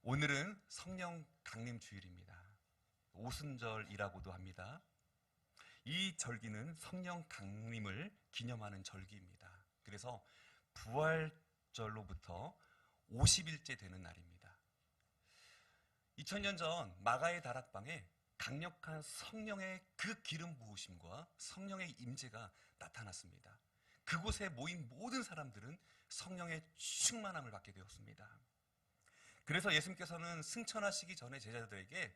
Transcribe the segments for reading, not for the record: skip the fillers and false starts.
오늘은 성령 강림 주일입니다. 오순절이라고도 합니다. 이 절기는 성령 강림을 기념하는 절기입니다. 그래서 부활절로부터 50일째 되는 날입니다. 2000년 전 마가의 다락방에 강력한 성령의 그 기름 부으심과 성령의 임재가 나타났습니다. 그곳에 모인 모든 사람들은 성령의 충만함을 받게 되었습니다. 그래서 예수님께서는 승천하시기 전에 제자들에게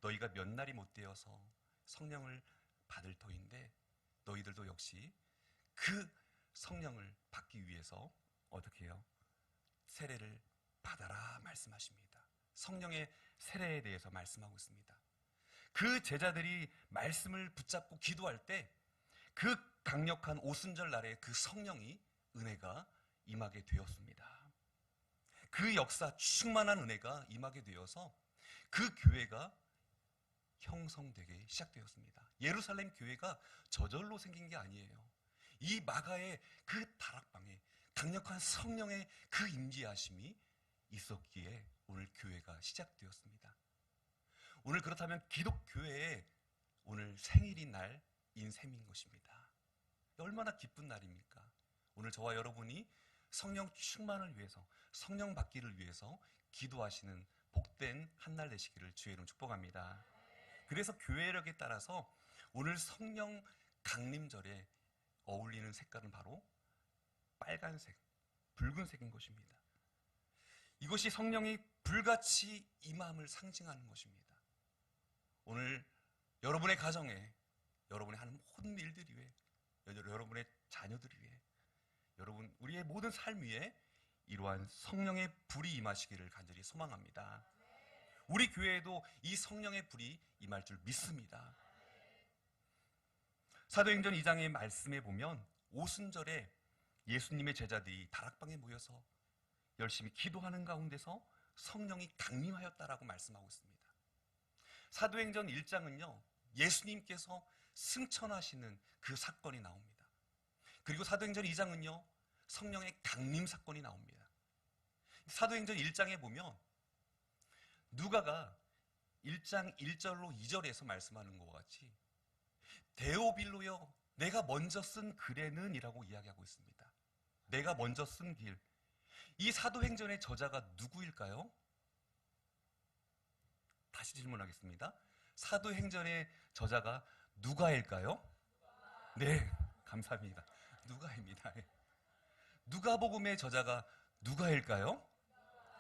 너희가 몇 날이 못 되어서 성령을 받을 터인데 너희들도 역시 그 성령을 받기 위해서 어떻게 해요? 세례를 받아라 말씀하십니다. 성령의 세례에 대해서 말씀하고 있습니다. 그 제자들이 말씀을 붙잡고 기도할 때 그 강력한 오순절 날에 그 성령이 은혜가 임하게 되었습니다. 그 역사 충만한 은혜가 임하게 되어서 그 교회가 형성되게 시작되었습니다. 예루살렘 교회가 저절로 생긴 게 아니에요. 이 마가의 그 다락방에 강력한 성령의 그 임재하심이 있었기에 오늘 교회가 시작되었습니다. 오늘 그렇다면 기독교회의 오늘 생일인 날인 셈인 것입니다. 얼마나 기쁜 날입니까? 오늘 저와 여러분이 성령 충만을 위해서, 성령 받기를 위해서 기도하시는 복된 한날 되시기를 주의 이름 축복합니다. 그래서 교회력에 따라서 오늘 성령 강림절에 어울리는 색깔은 바로 빨간색, 붉은색인 것입니다. 이것이 성령이 불같이 임함을 상징하는 것입니다. 오늘 여러분의 가정에, 여러분의 하는 모든 일들 위해, 여러분의 자녀들 위해, 여러분 우리의 모든 삶 위에 이러한 성령의 불이 임하시기를 간절히 소망합니다. 우리 교회에도 이 성령의 불이 임할 줄 믿습니다. 사도행전 2장의 말씀에 보면 오순절에 예수님의 제자들이 다락방에 모여서 열심히 기도하는 가운데서 성령이 강림하였다라고 말씀하고 있습니다. 사도행전 1장은요, 예수님께서 승천하시는 그 사건이 나옵니다. 그리고 사도행전 2장은요, 성령의 강림 사건이 나옵니다. 사도행전 1장에 보면 누가가 1장 1절로 2절에서 말씀하는 것과 같이 데오빌로여 내가 먼저 쓴 글에는 이라고 이야기하고 있습니다. 내가 먼저 쓴 길. 이 사도행전의 저자가 누구일까요? 다시 질문하겠습니다. 사도행전의 저자가 누가일까요? 네, 감사합니다. 누가입니다. 누가복음의 저자가 누가일까요?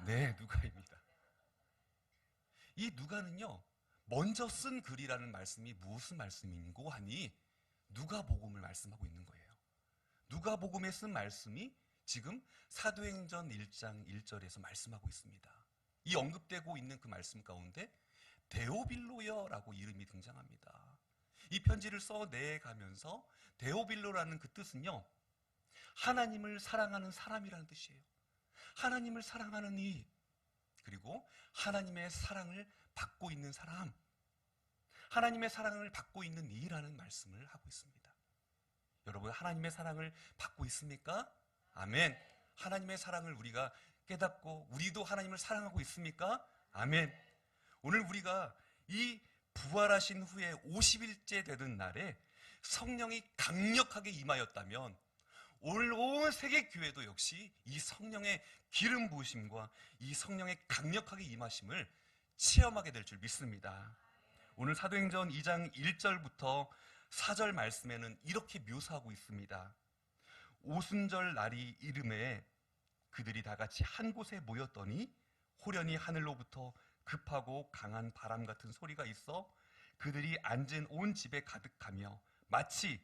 네, 누가입니다. 이 누가는요, 먼저 쓴 글이라는 말씀이 무슨 말씀인고 하니 누가복음을 말씀하고 있는 거예요. 누가복음에 쓴 말씀이 지금 사도행전 1장 1절에서 말씀하고 있습니다. 이 언급되고 있는 그 말씀 가운데 데오빌로여라고 이름이 등장합니다. 이 편지를 써내가면서 데오빌로라는 그 뜻은요, 하나님을 사랑하는 사람이라는 뜻이에요. 하나님을 사랑하는 이, 그리고 하나님의 사랑을 받고 있는 사람, 하나님의 사랑을 받고 있는 이라는 말씀을 하고 있습니다. 여러분, 하나님의 사랑을 받고 있습니까? 아멘. 하나님의 사랑을 우리가 깨닫고 우리도 하나님을 사랑하고 있습니까? 아멘. 오늘 우리가 이 부활하신 후에 50일째 되는 날에 성령이 강력하게 임하였다면 오늘 온 세계 교회도 역시 이 성령의 기름 부으심과 이 성령의 강력하게 임하심을 체험하게 될 줄 믿습니다. 오늘 사도행전 2장 1절부터 4절 말씀에는 이렇게 묘사하고 있습니다. 오순절 날이 이름에 그들이 다 같이 한 곳에 모였더니 호련히 하늘로부터 급하고 강한 바람 같은 소리가 있어 그들이 앉은 온 집에 가득하며 마치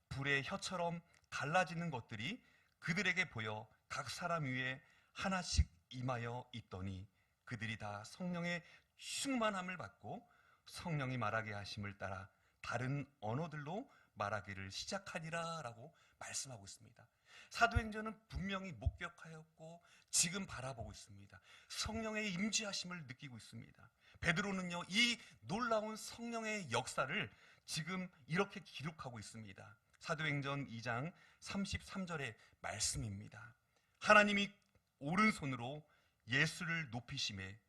불의 혀처럼 갈라지는 것들이 그들에게 보여 각 사람 위에 하나씩 임하여 있더니 그들이 다 성령의 충만함을 받고 성령이 말하게 하심을 따라 다른 언어들로 말하기를 시작하니라 라고 말씀하고 있습니다. 사도행전은 분명히 목격하였고 지금 바라보고 있습니다. 성령의 임재하심을 느끼고 있습니다. 베드로는요, 이 놀라운 성령의 역사를 지금 이렇게 기록하고 있습니다. 사도행전 2장 33절의 말씀입니다. 하나님이 오른손으로 예수를 높이심에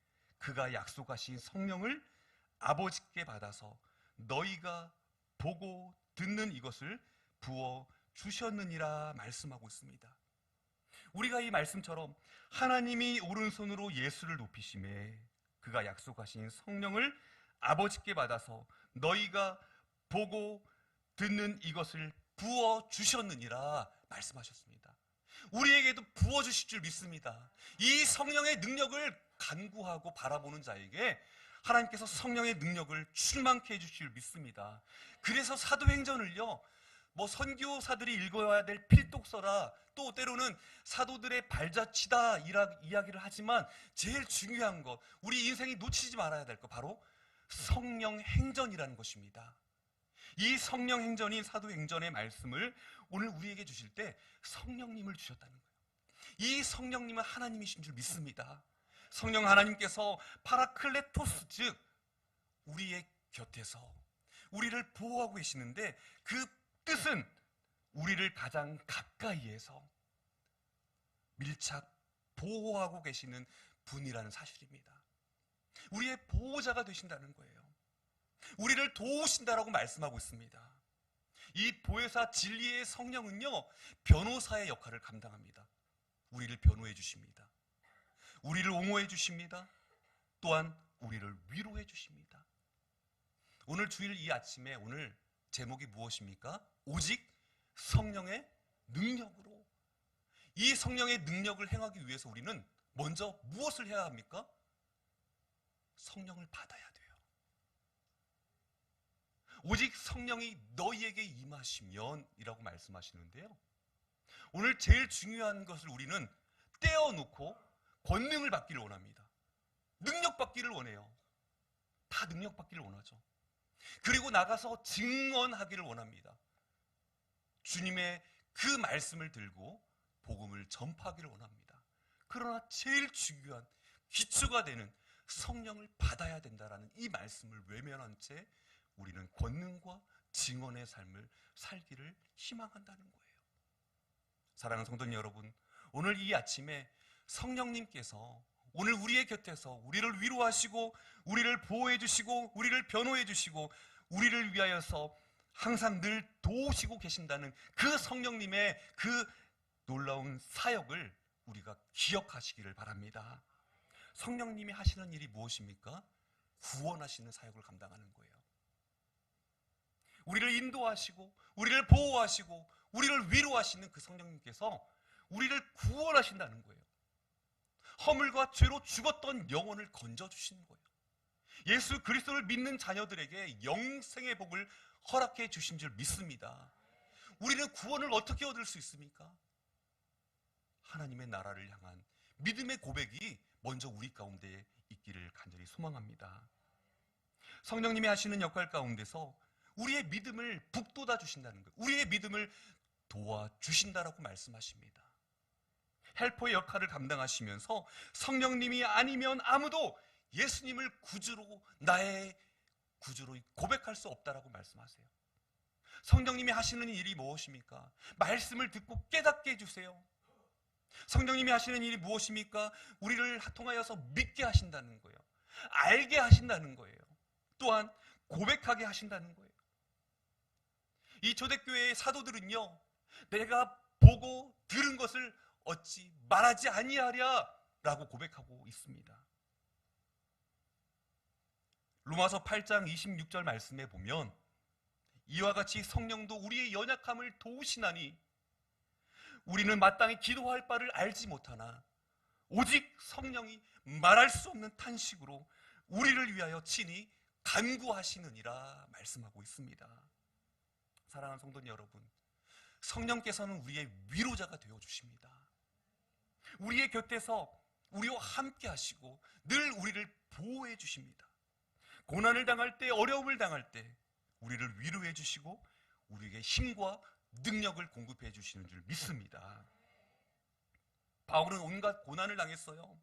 그가 약속하신 성령을 아버지께 받아서 너희가 보고 듣는 이것을 부어 주셨느니라 말씀하고 있습니다. 우리가 이 말씀처럼 하나님이 오른손으로 예수를 높이심에 그가 약속하신 성령을 아버지께 받아서 너희가 보고 듣는 이것을 부어 주셨느니라 말씀하셨습니다. 우리에게도 부어 주실 줄 믿습니다. 이 성령의 능력을 간구하고 바라보는 자에게 하나님께서 성령의 능력을 충만케 해주실 줄 믿습니다. 그래서 사도행전을요, 선교사들이 읽어야 될 필독서라, 또 때로는 사도들의 발자취다 이야기를 하지만 제일 중요한 것, 우리 인생이 놓치지 말아야 될 것, 바로 성령 행전이라는 것입니다. 이 성령 행전인 사도행전의 말씀을 오늘 우리에게 주실 때 성령님을 주셨다는 거예요. 이 성령님은 하나님이신 줄 믿습니다. 성령 하나님께서 파라클레토스, 즉 우리의 곁에서 우리를 보호하고 계시는데, 그 뜻은 우리를 가장 가까이에서 밀착 보호하고 계시는 분이라는 사실입니다. 우리의 보호자가 되신다는 거예요. 우리를 도우신다라고 말씀하고 있습니다. 이 보혜사 진리의 성령은요, 변호사의 역할을 감당합니다. 우리를 변호해 주십니다. 우리를 옹호해 주십니다. 또한 우리를 위로해 주십니다. 오늘 주일 이 아침에 오늘 제목이 무엇입니까? 오직 성령의 능력으로. 이 성령의 능력을 행하기 위해서 우리는 먼저 무엇을 해야 합니까? 성령을 받아야 돼요. 오직 성령이 너희에게 임하시면 이라고 말씀하시는데요, 오늘 제일 중요한 것을 우리는 떼어놓고 권능을 받기를 원합니다. 능력 받기를 원해요. 다 능력 받기를 원하죠. 그리고 나가서 증언하기를 원합니다. 주님의 그 말씀을 들고 복음을 전파하기를 원합니다. 그러나 제일 중요한 기초가 되는 성령을 받아야 된다라는 이 말씀을 외면한 채 우리는 권능과 증언의 삶을 살기를 희망한다는 거예요. 사랑하는 성도님 여러분, 오늘 이 아침에 성령님께서 오늘 우리의 곁에서 우리를 위로하시고 우리를 보호해 주시고 우리를 변호해 주시고 우리를 위하여서 항상 늘 도우시고 계신다는 그 성령님의 그 놀라운 사역을 우리가 기억하시기를 바랍니다. 성령님이 하시는 일이 무엇입니까? 구원하시는 사역을 감당하는 거예요. 우리를 인도하시고 우리를 보호하시고 우리를 위로하시는 그 성령님께서 우리를 구원하신다는 거예요. 허물과 죄로 죽었던 영혼을 건져주시는 거예요. 예수 그리스도를 믿는 자녀들에게 영생의 복을 허락해 주신 줄 믿습니다. 우리는 구원을 어떻게 얻을 수 있습니까? 하나님의 나라를 향한 믿음의 고백이 먼저 우리 가운데 있기를 간절히 소망합니다. 성령님이 하시는 역할 가운데서 우리의 믿음을 북돋아 주신다는 거예요. 우리의 믿음을 도와주신다라고 말씀하십니다. 헬퍼의 역할을 감당하시면서 성령님이 아니면 아무도 예수님을 나의 구주로 고백할 수 없다라고 말씀하세요. 성령님이 하시는 일이 무엇입니까? 말씀을 듣고 깨닫게 해주세요. 성령님이 하시는 일이 무엇입니까? 우리를 통하여서 믿게 하신다는 거예요. 알게 하신다는 거예요. 또한 고백하게 하신다는 거예요. 이 초대교회의 사도들은요, 내가 보고 들은 것을 어찌 말하지 아니하랴 라고 고백하고 있습니다. 로마서 8장 26절 말씀에 보면 이와 같이 성령도 우리의 연약함을 도우시나니 우리는 마땅히 기도할 바를 알지 못하나 오직 성령이 말할 수 없는 탄식으로 우리를 위하여 친히 간구하시느니라 말씀하고 있습니다. 사랑하는 성도님 여러분, 성령께서는 우리의 위로자가 되어주십니다. 우리의 곁에서 우리와 함께 하시고 늘 우리를 보호해 주십니다. 고난을 당할 때, 어려움을 당할 때 우리를 위로해 주시고 우리에게 힘과 능력을 공급해 주시는 줄 믿습니다. 바울은 온갖 고난을 당했어요.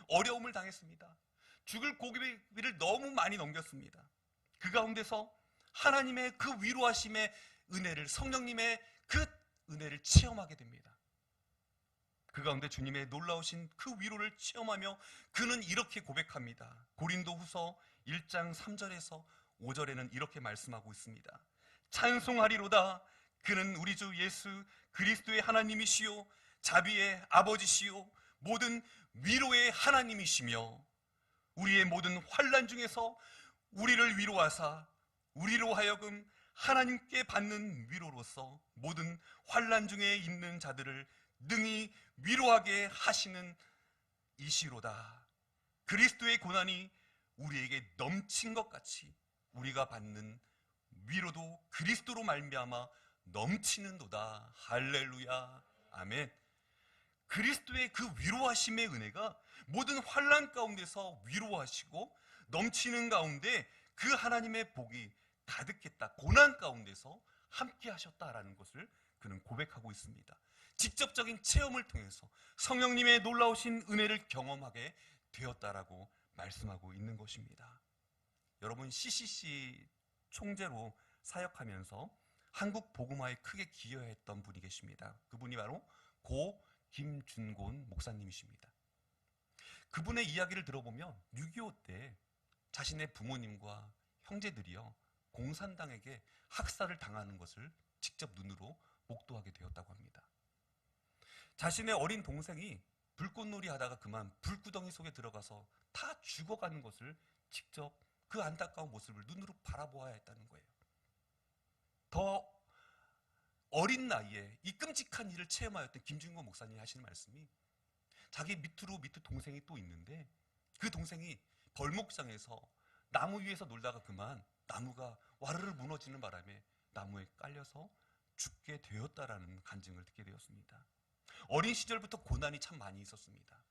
어려움을 당했습니다. 죽을 고비를 너무 많이 넘겼습니다. 그 가운데서 하나님의 그 위로하심의 은혜를, 성령님의 그 은혜를 체험하게 됩니다. 그 가운데 주님의 놀라우신 그 위로를 체험하며 그는 이렇게 고백합니다. 고린도후서 1장 3절에서 5절에는 이렇게 말씀하고 있습니다. 찬송하리로다. 그는 우리 주 예수 그리스도의 하나님이시요 자비의 아버지시요 모든 위로의 하나님이시며 우리의 모든 환난 중에서 우리를 위로하사 우리로 하여금 하나님께 받는 위로로서 모든 환난 중에 있는 자들을 능히 위로하게 하시는 이시로다. 그리스도의 고난이 우리에게 넘친 것 같이 우리가 받는 위로도 그리스도로 말미암아 넘치는도다. 할렐루야. 아멘. 그리스도의 그 위로하심의 은혜가 모든 환난 가운데서 위로하시고 넘치는 가운데 그 하나님의 복이 가득했다. 고난 가운데서 함께 하셨다라는 것을 그는 고백하고 있습니다. 직접적인 체험을 통해서 성령님의 놀라우신 은혜를 경험하게 되었다라고 말씀하고 있는 것입니다. 여러분, CCC 총재로 사역하면서 한국 복음화에 크게 기여했던 분이 계십니다. 그분이 바로 고 김준곤 목사님이십니다. 그분의 이야기를 들어보면 6.25 때 자신의 부모님과 형제들이요 공산당에게 학살을 당하는 것을 직접 눈으로 목도하게 되었다고 합니다. 자신의 어린 동생이 불꽃놀이 하다가 그만 불구덩이 속에 들어가서 다 죽어가는 것을 직접 그 안타까운 모습을 눈으로 바라보아야 했다는 거예요. 더 어린 나이에 이 끔찍한 일을 체험하였던 김준곤 목사님이 하시는 말씀이 자기 밑으로 동생이 또 있는데 그 동생이 벌목장에서 나무 위에서 놀다가 그만 나무가 와르르 무너지는 바람에 나무에 깔려서 죽게 되었다라는 간증을 듣게 되었습니다. 어린 시절부터 고난이 참 많이 있었습니다.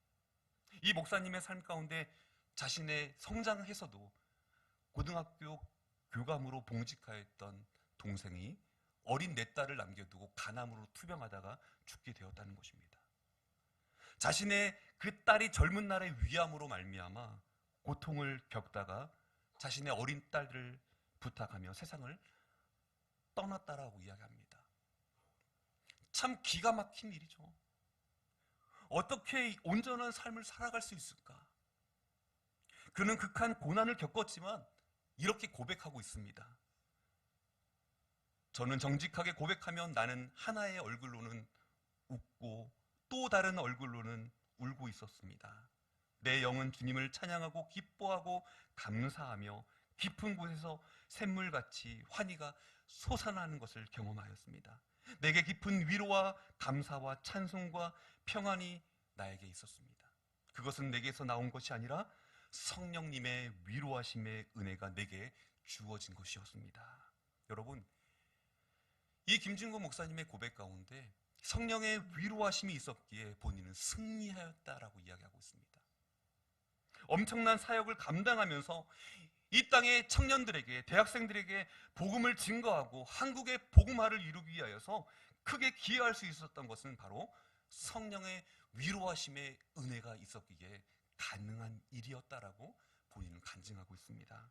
이 목사님의 삶 가운데 자신의 성장해서도 고등학교 교감으로 봉직하였던 동생이 어린 내 딸을 남겨두고 간암으로 투병하다가 죽게 되었다는 것입니다. 자신의 그 딸이 젊은 날의 위암으로 말미암아 고통을 겪다가 자신의 어린 딸을 부탁하며 세상을 떠났다라고 이야기합니다. 참 기가 막힌 일이죠. 어떻게 온전한 삶을 살아갈 수 있을까? 그는 극한 고난을 겪었지만 이렇게 고백하고 있습니다. 저는 정직하게 고백하면 나는 하나의 얼굴로는 웃고 또 다른 얼굴로는 울고 있었습니다. 내 영은 주님을 찬양하고 기뻐하고 감사하며 깊은 곳에서 샘물같이 환희가 솟아나는 것을 경험하였습니다. 내게 깊은 위로와 감사와 찬송과 평안이 나에게 있었습니다. 그것은 내게서 나온 것이 아니라 성령님의 위로하심의 은혜가 내게 주어진 것이었습니다. 여러분, 이 김준곤 목사님의 고백 가운데 성령의 위로하심이 있었기에 본인은 승리하였다라고 이야기하고 있습니다. 엄청난 사역을 감당하면서 이 땅의 청년들에게, 대학생들에게 복음을 증거하고 한국의 복음화를 이루기 위하여서 크게 기여할 수 있었던 것은 바로 성령의 위로하심의 은혜가 있었기에 가능한 일이었다라고 본인은 간증하고 있습니다.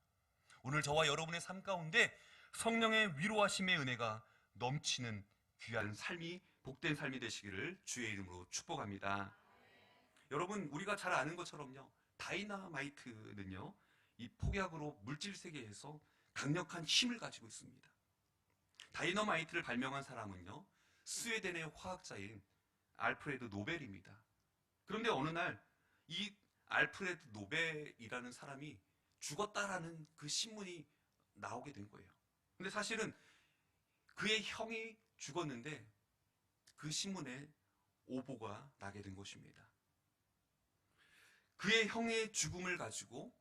오늘 저와 여러분의 삶 가운데 성령의 위로하심의 은혜가 넘치는 귀한 삶이, 복된 삶이 되시기를 주의 이름으로 축복합니다. 여러분, 우리가 잘 아는 것처럼요, 다이너마이트는요 이 폭약으로 물질 세계에서 강력한 힘을 가지고 있습니다. 다이너마이트를 발명한 사람은요 스웨덴의 화학자인 알프레드 노벨입니다. 그런데 어느 날 이 알프레드 노벨이라는 사람이 죽었다라는 그 신문이 나오게 된 거예요. 근데 사실은 그의 형이 죽었는데 그 신문에 오보가 나게 된 것입니다. 그의 형의 죽음을 가지고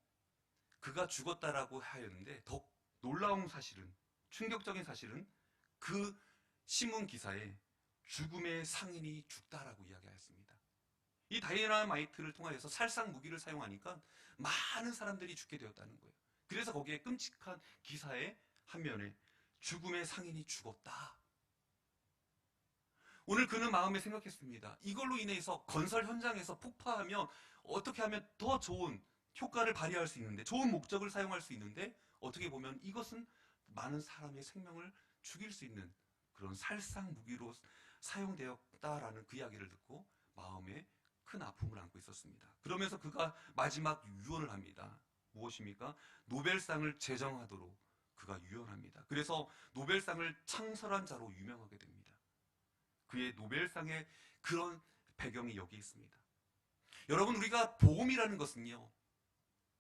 그가 죽었다라고 하였는데 더 놀라운 사실은, 충격적인 사실은 그 신문 기사에 죽음의 상인이 죽다라고 이야기하였습니다. 이 다이너마이트를 통하여서 살상 무기를 사용하니까 많은 사람들이 죽게 되었다는 거예요. 그래서 거기에 끔찍한 기사의 한 면에 죽음의 상인이 죽었다. 오늘 그는 마음에 생각했습니다. 이걸로 인해서 건설 현장에서 폭파하면 어떻게 하면 더 좋은 효과를 발휘할 수 있는데, 좋은 목적을 사용할 수 있는데, 어떻게 보면 이것은 많은 사람의 생명을 죽일 수 있는 그런 살상 무기로 사용되었다라는 그 이야기를 듣고 마음에 큰 아픔을 안고 있었습니다. 그러면서 그가 마지막 유언을 합니다. 무엇입니까? 노벨상을 제정하도록 그가 유언합니다. 그래서 노벨상을 창설한 자로 유명하게 됩니다. 그의 노벨상의 그런 배경이 여기 있습니다. 여러분, 우리가 복음이라는 것은요,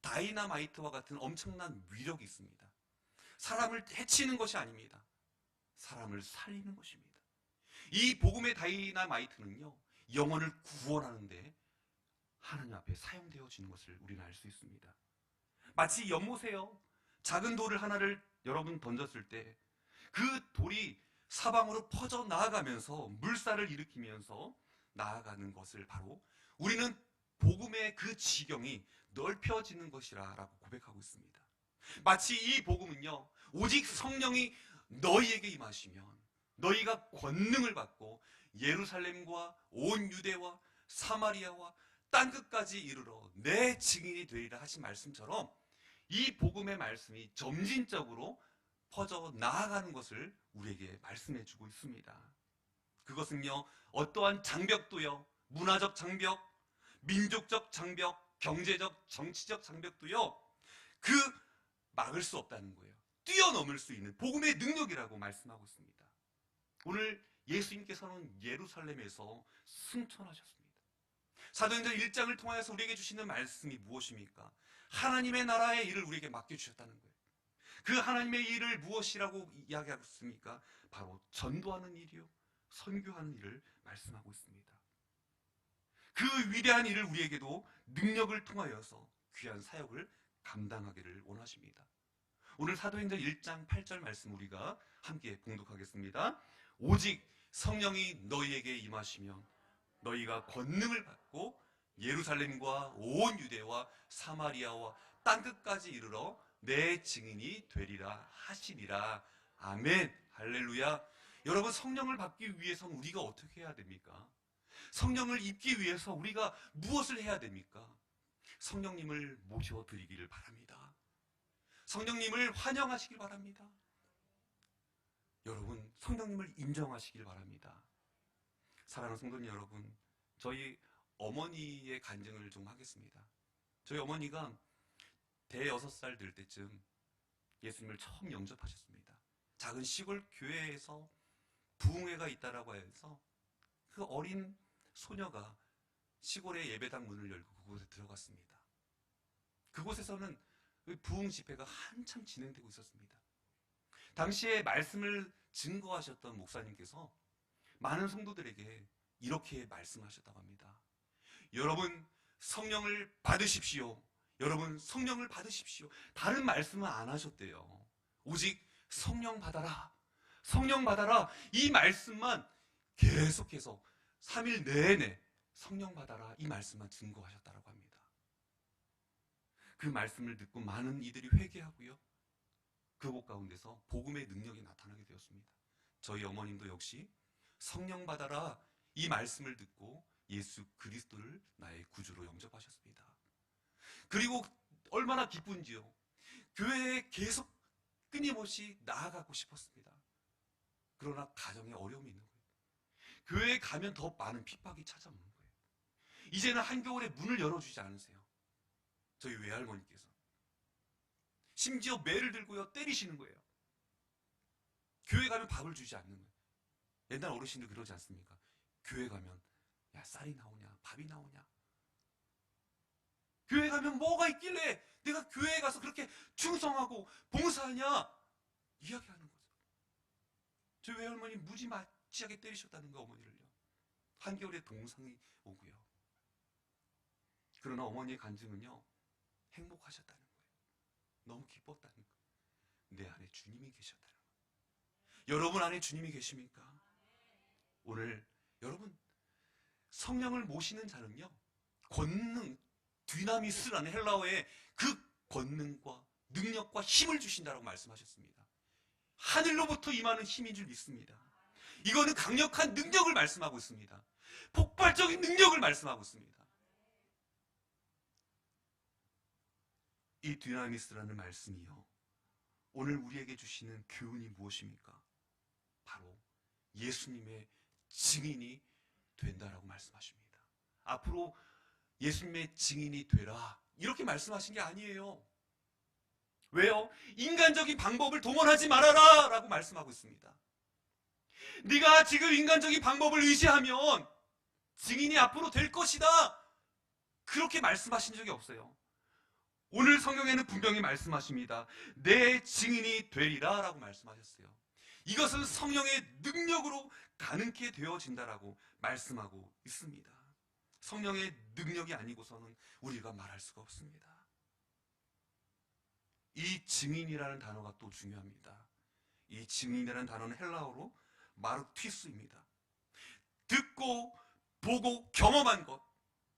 다이나마이트와 같은 엄청난 위력이 있습니다. 사람을 해치는 것이 아닙니다. 사람을 살리는 것입니다. 이 복음의 다이나마이트는요, 영혼을 구원하는데 하나님 앞에 사용되어지는 것을 우리는 알 수 있습니다. 마치 연못에요, 작은 돌을 하나를 여러분 던졌을 때 그 돌이 사방으로 퍼져 나아가면서 물살을 일으키면서 나아가는 것을 바로 우리는 복음의 그 지경이 넓혀지는 것이라고 고백하고 있습니다. 마치 이 복음은요, 오직 성령이 너희에게 임하시면 너희가 권능을 받고 예루살렘과 온 유대와 사마리아와 땅끝까지 이르러 내 증인이 되리라 하신 말씀처럼 이 복음의 말씀이 점진적으로 퍼져 나아가는 것을 우리에게 말씀해 주고 있습니다. 그것은요, 어떠한 장벽도요, 문화적 장벽, 민족적 장벽, 경제적, 정치적 장벽도요, 그 막을 수 없다는 거예요. 뛰어넘을 수 있는 복음의 능력이라고 말씀하고 있습니다. 오늘 예수님께서는 예루살렘에서 승천하셨습니다. 사도행전 1장을 통하여서 우리에게 주시는 말씀이 무엇입니까? 하나님의 나라의 일을 우리에게 맡겨주셨다는 거예요. 그 하나님의 일을 무엇이라고 이야기하고 있습니까? 바로 전도하는 일이요, 선교하는 일을 말씀하고 있습니다. 그 위대한 일을 우리에게도 능력을 통하여서 귀한 사역을 감당하기를 원하십니다. 오늘 사도행전 1장 8절 말씀 우리가 함께 봉독하겠습니다. 오직 성령이 너희에게 임하시면 너희가 권능을 받고 예루살렘과 온 유대와 사마리아와 땅끝까지 이르러 내 증인이 되리라 하시니라. 아멘. 할렐루야. 여러분, 성령을 받기 위해서는 우리가 어떻게 해야 됩니까? 성령을 입기 위해서 우리가 무엇을 해야 됩니까? 성령님을 모셔드리기를 바랍니다. 성령님을 환영하시길 바랍니다. 여러분, 성령님을 인정하시길 바랍니다. 사랑하는 성도님 여러분, 저희 어머니의 간증을 좀 하겠습니다. 저희 어머니가 대여섯 살 될 때쯤 예수님을 처음 영접하셨습니다. 작은 시골 교회에서 부흥회가 있다라고 해서 그 어린 소녀가 시골의 예배당 문을 열고 그곳에 들어갔습니다. 그곳에서는 부흥 집회가 한참 진행되고 있었습니다. 당시에 말씀을 증거하셨던 목사님께서 많은 성도들에게 이렇게 말씀하셨다고 합니다. 여러분, 성령을 받으십시오. 여러분, 성령을 받으십시오. 다른 말씀은 안 하셨대요. 오직 성령 받아라, 성령 받아라, 이 말씀만 계속해서 3일 내내 성령 받아라, 이 말씀만 증거하셨다고 합니다. 그 말씀을 듣고 많은 이들이 회개하고요, 그곳 가운데서 복음의 능력이 나타나게 되었습니다. 저희 어머님도 역시 성령 받아라, 이 말씀을 듣고 예수 그리스도를 나의 구주로 영접하셨습니다. 그리고 얼마나 기쁜지요, 교회에 계속 끊임없이 나아가고 싶었습니다. 그러나 가정에 어려움이 있는 거예요. 교회에 가면 더 많은 핍박이 찾아오는 거예요. 이제는 한겨울에 문을 열어주지 않으세요. 저희 외할머니께서 심지어 매를 들고요, 때리시는 거예요. 교회 가면 밥을 주지 않는 거예요. 옛날 어르신들 그러지 않습니까? 교회 가면 야, 쌀이 나오냐, 밥이 나오냐, 교회 가면 뭐가 있길래 내가 교회에 가서 그렇게 충성하고 봉사하냐, 이야기하는 거죠. 저희 외할머니 무지막지하게 때리셨다는 거, 어머니를요. 한겨울에 동상이 오고요. 그러나 어머니의 간증은요, 행복하셨다는 거예요. 너무 기뻤다는 거예요. 내 안에 주님이 계셨다는 거예요. 여러분 안에 주님이 계십니까? 오늘 여러분, 성령을 모시는 자는요, 권능, 디나미스라는 헬라어의 그 권능과 능력과 힘을 주신다라고 말씀하셨습니다. 하늘로부터 임하는 힘인 줄 믿습니다. 이거는 강력한 능력을 말씀하고 있습니다. 폭발적인 능력을 말씀하고 있습니다. 이 디나미스라는 말씀이요, 오늘 우리에게 주시는 교훈이 무엇입니까? 바로 예수님의 증인이 된다라고 말씀하십니다. 앞으로 예수님의 증인이 되라, 이렇게 말씀하신 게 아니에요. 왜요? 인간적인 방법을 동원하지 말아라 라고 말씀하고 있습니다. 네가 지금 인간적인 방법을 의지하면 증인이 앞으로 될 것이다, 그렇게 말씀하신 적이 없어요. 오늘 성경에는 분명히 말씀하십니다. 내 증인이 되리라 라고 말씀하셨어요. 이것은 성령의 능력으로 가능케 되어진다라고 말씀하고 있습니다. 성령의 능력이 아니고서는 우리가 말할 수가 없습니다. 이 증인이라는 단어가 또 중요합니다. 이 증인이라는 단어는 헬라어로 마르튀스입니다. 듣고 보고 경험한 것,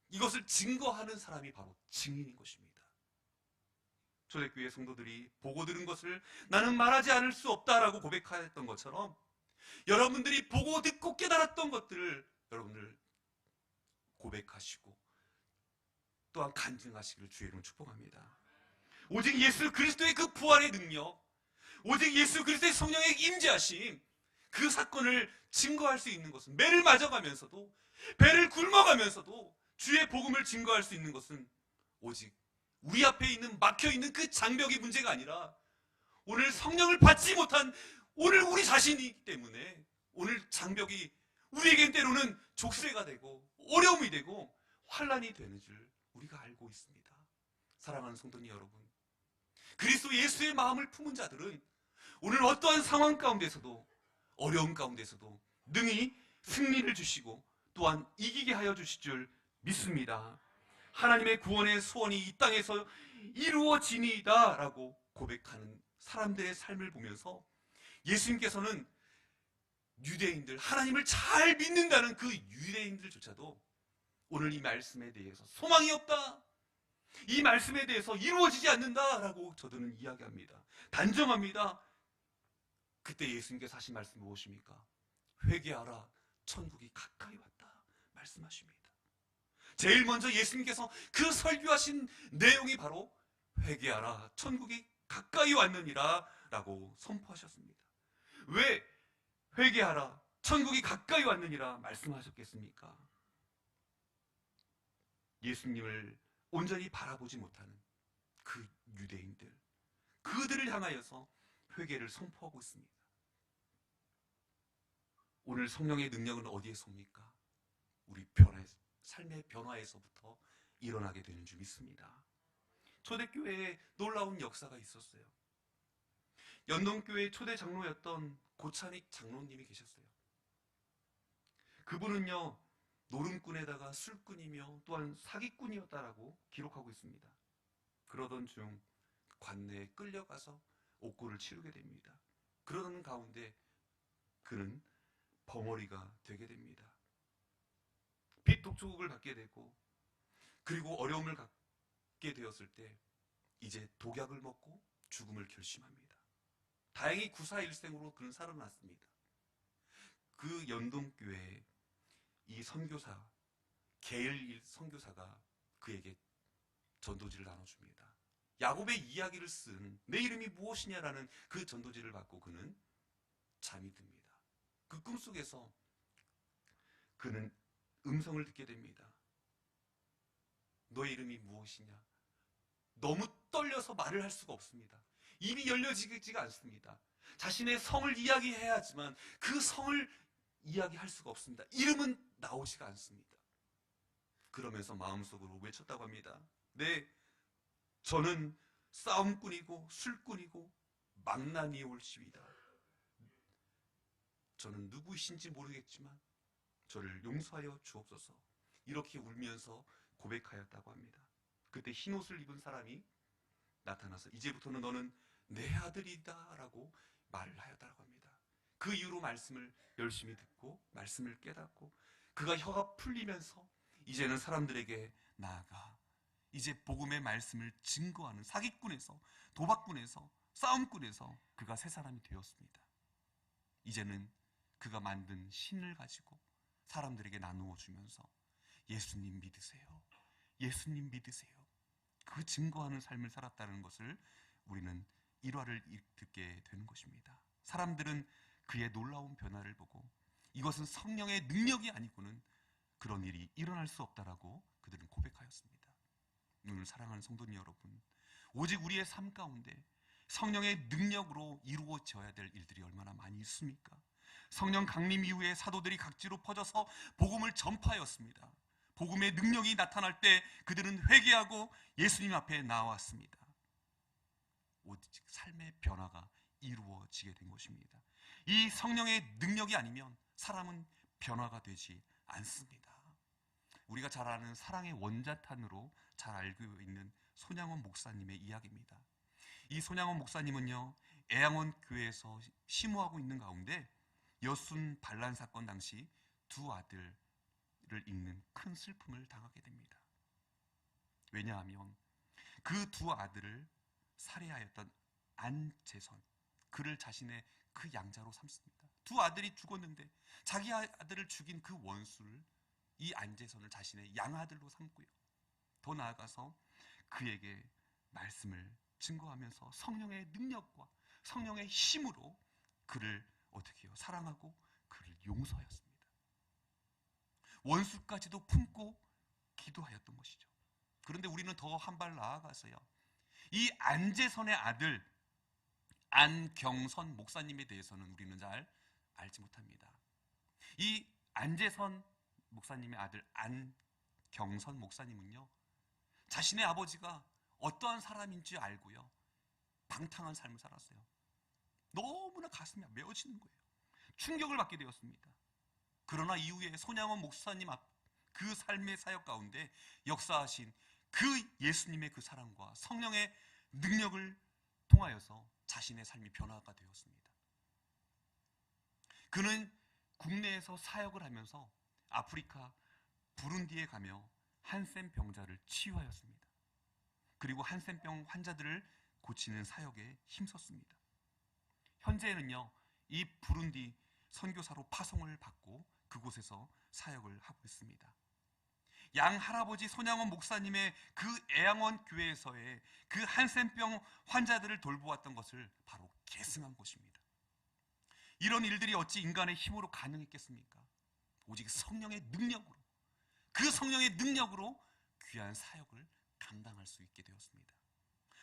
이것을 증거하는 사람이 바로 증인인 것입니다. 초대교회 성도들이 보고 들은 것을 나는 말하지 않을 수 없다라고 고백하였던 것처럼, 여러분들이 보고 듣고 깨달았던 것들을 여러분들 고백하시고 또한 간증하시기를 주의 이름으로 축복합니다. 오직 예수 그리스도의 그 부활의 능력, 오직 예수 그리스도의 성령의 임재하심, 그 사건을 증거할 수 있는 것은, 매를 맞아가면서도 배를 굶어가면서도 주의 복음을 증거할 수 있는 것은 오직 우리 앞에 있는 막혀있는 그 장벽이 문제가 아니라 오늘 성령을 받지 못한 오늘 우리 자신이기 때문에 오늘 장벽이 우리에겐 때로는 족쇄가 되고 어려움이 되고 환난이 되는 줄 우리가 알고 있습니다. 사랑하는 성도님 여러분, 그리스도 예수의 마음을 품은 자들은 오늘 어떠한 상황 가운데서도, 어려움 가운데서도 능히 승리를 주시고 또한 이기게 하여 주실 줄 믿습니다. 하나님의 구원의 소원이 이 땅에서 이루어지니이다 라고 고백하는 사람들의 삶을 보면서 예수님께서는 유대인들, 하나님을 잘 믿는다는 그 유대인들조차도 오늘 이 말씀에 대해서 소망이 없다, 이 말씀에 대해서 이루어지지 않는다라고 저들은 이야기합니다. 단정합니다. 그때 예수님께서 하신 말씀이 무엇입니까? 회개하라, 천국이 가까이 왔다 말씀하십니다. 제일 먼저 예수님께서 그 설교하신 내용이 바로 회개하라, 천국이 가까이 왔느니라 라고 선포하셨습니다. 왜 회개하라, 천국이 가까이 왔느니라 말씀하셨겠습니까? 예수님을 온전히 바라보지 못하는 그 유대인들, 그들을 향하여서 회개를 선포하고 있습니다. 오늘 성령의 능력은 어디에서 옵니까? 우리 삶의 변화에서부터 일어나게 되는 줄 믿습니다. 초대교회에 놀라운 역사가 있었어요. 연동교회 초대 장로였던 고찬익 장로님이 계셨어요. 그분은요, 노름꾼에다가 술꾼이며 또한 사기꾼이었다라고 기록하고 있습니다. 그러던 중 관내에 끌려가서 옥고를 치르게 됩니다. 그러던 가운데 그는 벙어리가 되게 됩니다. 빚독촉을 받게 되고, 그리고 어려움을 갖게 되었을 때 이제 독약을 먹고 죽음을 결심합니다. 다행히 구사일생으로 그는 살아났습니다. 그 연동교회에 이 선교사, 게일 선교사가 그에게 전도지를 나눠줍니다. 야곱의 이야기를 쓴 내 이름이 무엇이냐라는 그 전도지를 받고 그는 잠이 듭니다. 그 꿈속에서 그는 음성을 듣게 됩니다. 너의 이름이 무엇이냐? 너무 떨려서 말을 할 수가 없습니다. 입이 열려지지가 않습니다. 자신의 성을 이야기해야 하지만 그 성을 이야기할 수가 없습니다. 이름은 나오지가 않습니다. 그러면서 마음속으로 외쳤다고 합니다. 네, 저는 싸움꾼이고 술꾼이고 망나니에 올시이다. 저는 누구이신지 모르겠지만 저를 용서하여 주옵소서. 이렇게 울면서 고백하였다고 합니다. 그때 흰옷을 입은 사람이 나타나서 이제부터는 너는 내 아들이다 라고 말을 하였다고 합니다. 그 이후로 말씀을 열심히 듣고 말씀을 깨닫고 그가 혀가 풀리면서 이제는 사람들에게 나아가 이제 복음의 말씀을 증거하는 사기꾼에서, 도박꾼에서, 싸움꾼에서 그가 새 사람이 되었습니다. 이제는 그가 만든 신을 가지고 사람들에게 나누어 주면서 예수님 믿으세요, 예수님 믿으세요, 그 증거하는 삶을 살았다는 것을 우리는 일화를 듣게 되는 것입니다. 사람들은 그의 놀라운 변화를 보고 이것은 성령의 능력이 아니고는 그런 일이 일어날 수 없다라고 그들은 고백하였습니다. 오늘 사랑하는 성도님 여러분, 오직 우리의 삶 가운데 성령의 능력으로 이루어져야 될 일들이 얼마나 많이 있습니까? 성령 강림 이후에 사도들이 각지로 퍼져서 복음을 전파하였습니다. 복음의 능력이 나타날 때 그들은 회개하고 예수님 앞에 나왔습니다. 오직 삶의 변화가 이루어지게 된 것입니다. 이 성령의 능력이 아니면 사람은 변화가 되지 않습니다. 우리가 잘 아는 사랑의 원자탄으로 잘 알고 있는 손양원 목사님의 이야기입니다. 이 손양원 목사님은요, 애양원 교회에서 심호하고 있는 가운데 여순 반란 사건 당시 두 아들을 잃는 큰 슬픔을 당하게 됩니다. 왜냐하면 그 두 아들을 살해하였던 안재선, 그를 자신의 그 양자로 삼습니다. 두 아들이 죽었는데 자기 아들을 죽인 그 원수를, 이 안재선을 자신의 양아들로 삼고요, 더 나아가서 그에게 말씀을 증거하면서 성령의 능력과 성령의 힘으로 그를 어떻게 해요? 사랑하고 그를 용서하였습니다. 원수까지도 품고 기도하였던 것이죠. 그런데 우리는 더 한 발 나아가서요, 이 안재선의 아들 안경선 목사님에 대해서는 우리는 잘 알지 못합니다. 이 안재선 목사님의 아들 안경선 목사님은요, 자신의 아버지가 어떠한 사람인지 알고요, 방탕한 삶을 살았어요. 너무나 가슴이 메어지는 거예요. 충격을 받게 되었습니다. 그러나 이후에 손양원 목사님 앞 그 삶의 사역 가운데 역사하신 그 예수님의 그 사랑과 성령의 능력을 통하여서 자신의 삶이 변화가 되었습니다. 그는 국내에서 사역을 하면서 아프리카 부룬디에 가며 한센 병자를 치유하였습니다. 그리고 한센병 환자들을 고치는 사역에 힘썼습니다. 현재는요, 이 부룬디 선교사로 파송을 받고 그곳에서 사역을 하고 있습니다. 양 할아버지 손양원 목사님의 그 애양원 교회에서의 그 한센병 환자들을 돌보았던 것을 바로 계승한 것입니다. 이런 일들이 어찌 인간의 힘으로 가능했겠습니까? 오직 성령의 능력으로, 그 성령의 능력으로 귀한 사역을 감당할 수 있게 되었습니다.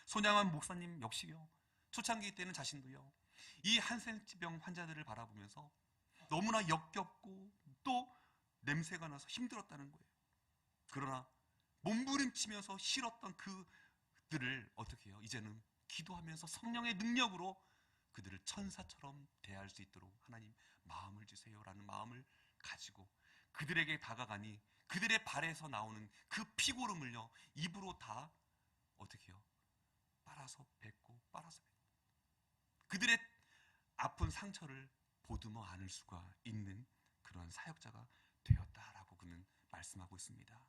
손양원 목사님 역시요, 초창기 때는 자신도요, 이 한센병 환자들을 바라보면서 너무나 역겹고 또 냄새가 나서 힘들었다는 거예요. 그러나 몸부림치면서 싫었던 그들을 어떻게 해요? 이제는 기도하면서 성령의 능력으로 그들을 천사처럼 대할 수 있도록 하나님 마음을 주세요라는 마음을 가지고 그들에게 다가가니 그들의 발에서 나오는 그 피고름을요, 입으로 다 어떻게 해요? 빨아서 뱉고 그들의 아픈 상처를 보듬어 안을 수가 있는 그런 사역자가 되었다라고 그는 말씀하고 있습니다.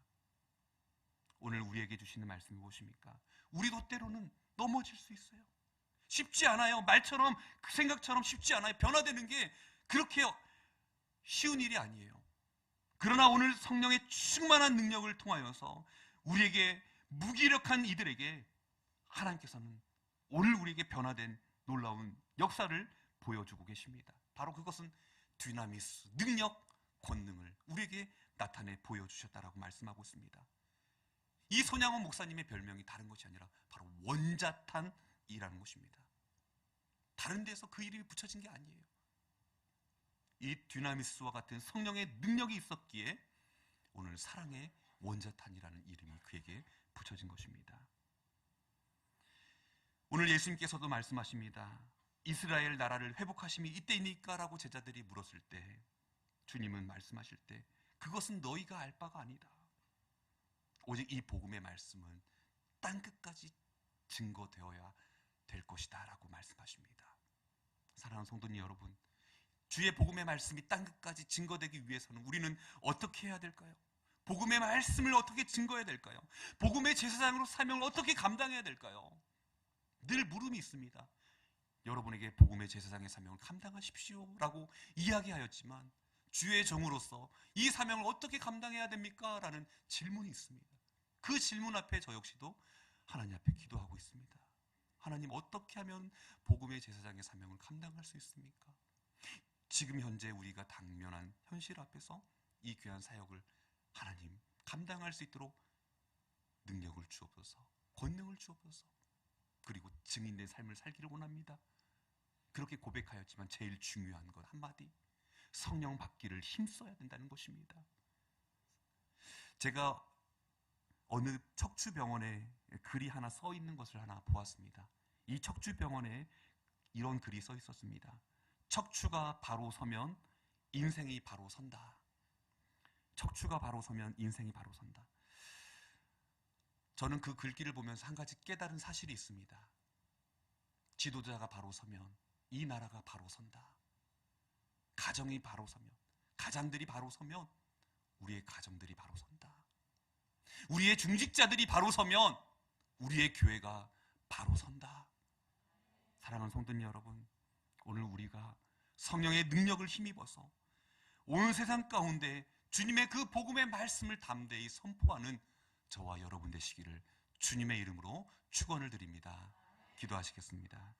오늘 우리에게 주시는 말씀이 무엇입니까? 우리도 때로는 넘어질 수 있어요. 쉽지 않아요. 말처럼, 그 생각처럼 쉽지 않아요. 변화되는 게 그렇게 쉬운 일이 아니에요. 그러나 오늘 성령의 충만한 능력을 통하여서 우리에게 무기력한 이들에게 하나님께서는 오늘 우리에게 변화된 놀라운 역사를 보여주고 계십니다. 바로 그것은 디나미스, 능력, 권능을 우리에게 나타내 보여주셨다라고 말씀하고 있습니다. 이 손양원 목사님의 별명이 다른 것이 아니라 바로 원자탄이라는 것입니다. 다른 데서 그 이름이 붙여진 게 아니에요. 이 디나미스와 같은 성령의 능력이 있었기에 오늘 사랑의 원자탄이라는 이름이 그에게 붙여진 것입니다. 오늘 예수님께서도 말씀하십니다. 이스라엘 나라를 회복하심이 이때입니까? 라고 제자들이 물었을 때 주님은 말씀하실 때 그것은 너희가 알 바가 아니다. 오직 이 복음의 말씀은 땅끝까지 증거되어야 될 것이다 라고 말씀하십니다. 사랑하는 성도님 여러분, 주의 복음의 말씀이 땅끝까지 증거되기 위해서는 우리는 어떻게 해야 될까요? 복음의 말씀을 어떻게 증거해야 될까요? 복음의 제사장으로 사명을 어떻게 감당해야 될까요? 늘 물음이 있습니다. 여러분에게 복음의 제사장의 사명을 감당하십시오 라고 이야기하였지만 주의 종으로서 이 사명을 어떻게 감당해야 됩니까? 라는 질문이 있습니다. 그 질문 앞에 저 역시도 하나님 앞에 기도하고 있습니다. 하나님, 어떻게 하면 복음의 제사장의 사명을 감당할 수 있습니까? 지금 현재 우리가 당면한 현실 앞에서 이 귀한 사역을 하나님, 감당할 수 있도록 능력을 주옵소서, 권능을 주옵소서. 그리고 증인된 삶을 살기를 원합니다. 그렇게 고백하였지만 제일 중요한 것 한마디, 성령 받기를 힘써야 된다는 것입니다. 제가 어느 척추병원에 글이 하나 써 있는 것을 하나 보았습니다. 이 척추병원에 이런 글이 써 있었습니다. 척추가 바로 서면 인생이 바로 선다. 척추가 바로 서면 인생이 바로 선다. 저는 그 글귀를 보면서 한 가지 깨달은 사실이 있습니다. 지도자가 바로 서면 이 나라가 바로 선다. 가정이 바로 서면, 가장들이 바로 서면 우리의 가정들이 바로 선다. 우리의 중직자들이 바로 서면 우리의 교회가 바로 선다. 사랑하는 성도님 여러분, 오늘 우리가 성령의 능력을 힘입어서 온 세상 가운데 주님의 그 복음의 말씀을 담대히 선포하는 저와 여러분 되시기를 주님의 이름으로 축원을 드립니다. 기도하시겠습니다.